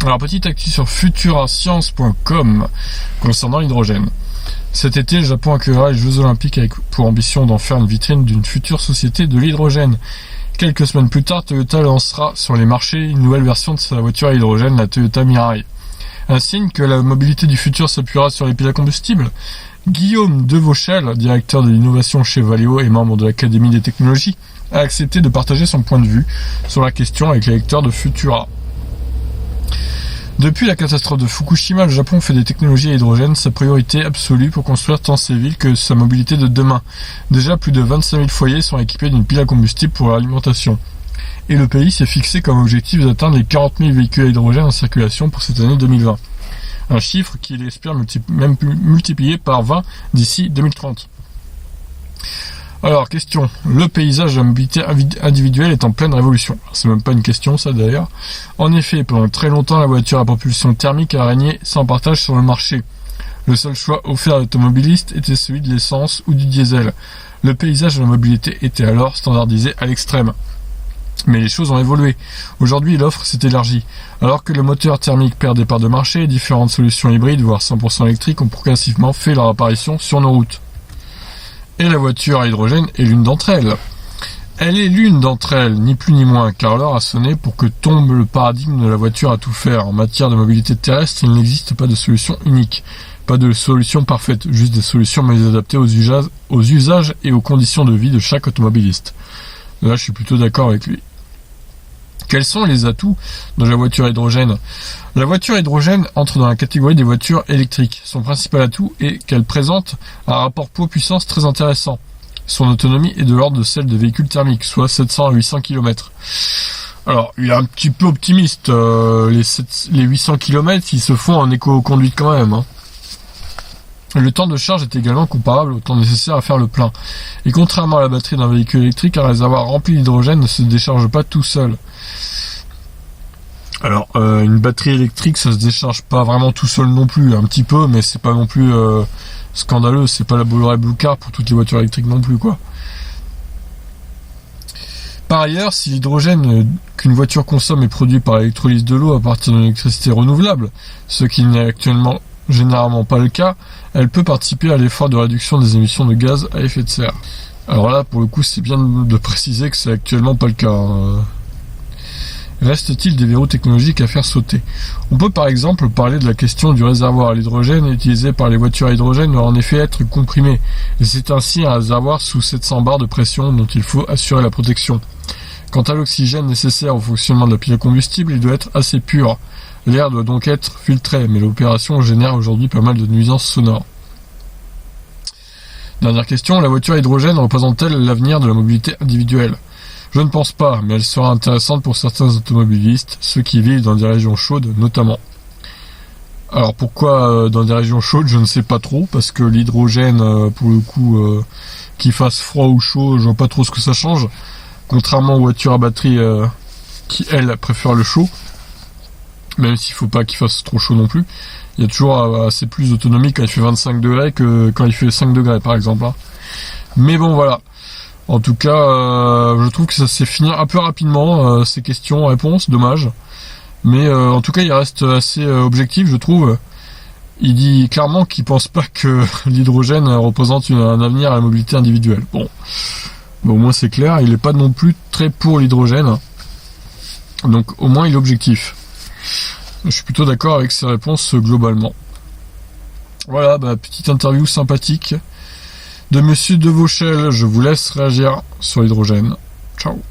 Alors, petite actu sur futurascience.com concernant l'hydrogène. Cet été, le Japon accueillera les Jeux Olympiques avec pour ambition d'en faire une vitrine d'une future société de l'hydrogène. Quelques semaines plus tard, Toyota lancera sur les marchés une nouvelle version de sa voiture à hydrogène, la Toyota Mirai. Un signe que la mobilité du futur s'appuiera sur les piles à combustible. Guillaume Devauchel, directeur de l'innovation chez Valeo et membre de l'Académie des technologies, a accepté de partager son point de vue sur la question avec les lecteurs de Futura. Depuis la catastrophe de Fukushima, le Japon fait des technologies à hydrogène sa priorité absolue pour construire tant ses villes que sa mobilité de demain. Déjà, plus de 25 000 foyers sont équipés d'une pile à combustible pour l'alimentation. Et le pays s'est fixé comme objectif d'atteindre les 40 000 véhicules à hydrogène en circulation pour cette année 2020. Un chiffre qu'il espère même multiplier par 20 d'ici 2030. Alors, question. Le paysage de la mobilité individuelle est en pleine révolution. C'est même pas une question, ça, d'ailleurs. En effet, pendant très longtemps, la voiture à propulsion thermique a régné sans partage sur le marché. Le seul choix offert à l'automobiliste était celui de l'essence ou du diesel. Le paysage de la mobilité était alors standardisé à l'extrême. Mais les choses ont évolué. Aujourd'hui, l'offre s'est élargie. Alors que le moteur thermique perd des parts de marché, différentes solutions hybrides, voire 100% électriques, ont progressivement fait leur apparition sur nos routes. Et la voiture à hydrogène est l'une d'entre elles. Elle est l'une d'entre elles, ni plus ni moins, car l'heure a sonné pour que tombe le paradigme de la voiture à tout faire. En matière de mobilité terrestre, il n'existe pas de solution unique, pas de solution parfaite, juste des solutions mieux adaptées aux usages et aux conditions de vie de chaque automobiliste. Là, je suis plutôt d'accord avec lui. Quels sont les atouts de la voiture à hydrogène ? La voiture à hydrogène entre dans la catégorie des voitures électriques. Son principal atout est qu'elle présente un rapport poids-puissance très intéressant. Son autonomie est de l'ordre de celle de véhicules thermiques, soit 700 à 800 km. Alors, il est un petit peu optimiste. Les 800 km, ils se font en éco-conduite quand même. Le temps de charge est également comparable au temps nécessaire à faire le plein. Et contrairement à la batterie d'un véhicule électrique, un réservoir rempli d'hydrogène ne se décharge pas tout seul. Alors, une batterie électrique, ça se décharge pas vraiment tout seul non plus, un petit peu, mais c'est pas non plus scandaleux, c'est pas la Bolloré Blue Car pour toutes les voitures électriques non plus, quoi. Par ailleurs, si l'hydrogène qu'une voiture consomme est produit par l'électrolyse de l'eau à partir d'une électricité renouvelable, ce qui n'est actuellement généralement pas le cas, elle peut participer à l'effort de réduction des émissions de gaz à effet de serre. Alors là, pour le coup, c'est bien de préciser que c'est actuellement pas le cas. Reste-t-il des verrous technologiques à faire sauter ? On peut par exemple parler de la question du réservoir à l'hydrogène utilisé par les voitures à hydrogène doit en effet être comprimé, et c'est ainsi un réservoir sous 700 bars de pression dont il faut assurer la protection. Quant à l'oxygène nécessaire au fonctionnement de la pile à combustible, il doit être assez pur. L'air doit donc être filtré, mais l'opération génère aujourd'hui pas mal de nuisances sonores. Dernière question, la voiture à hydrogène représente-t-elle l'avenir de la mobilité individuelle ? Je ne pense pas, mais elle sera intéressante pour certains automobilistes, ceux qui vivent dans des régions chaudes notamment. Alors pourquoi dans des régions chaudes, je ne sais pas trop, parce que l'hydrogène, pour le coup, qu'il fasse froid ou chaud, je vois pas trop ce que ça change. Contrairement aux voitures à batterie qui, elles, préfèrent le chaud, même s'il faut pas qu'il fasse trop chaud non plus. Il y a toujours assez plus d'autonomie quand il fait 25 degrés que quand il fait 5 degrés, par exemple. Mais bon, voilà. En tout cas, je trouve que ça s'est fini un peu rapidement, ces questions-réponses, dommage. Mais en tout cas, il reste assez objectif, je trouve. Il dit clairement qu'il pense pas que l'hydrogène représente un avenir à la mobilité individuelle. Bon, au moins c'est clair, il n'est pas non plus très pour l'hydrogène. Donc au moins il est objectif. Je suis plutôt d'accord avec ses réponses globalement. Voilà, petite interview sympathique de Monsieur Devauchel. Je vous laisse réagir sur l'hydrogène. Ciao.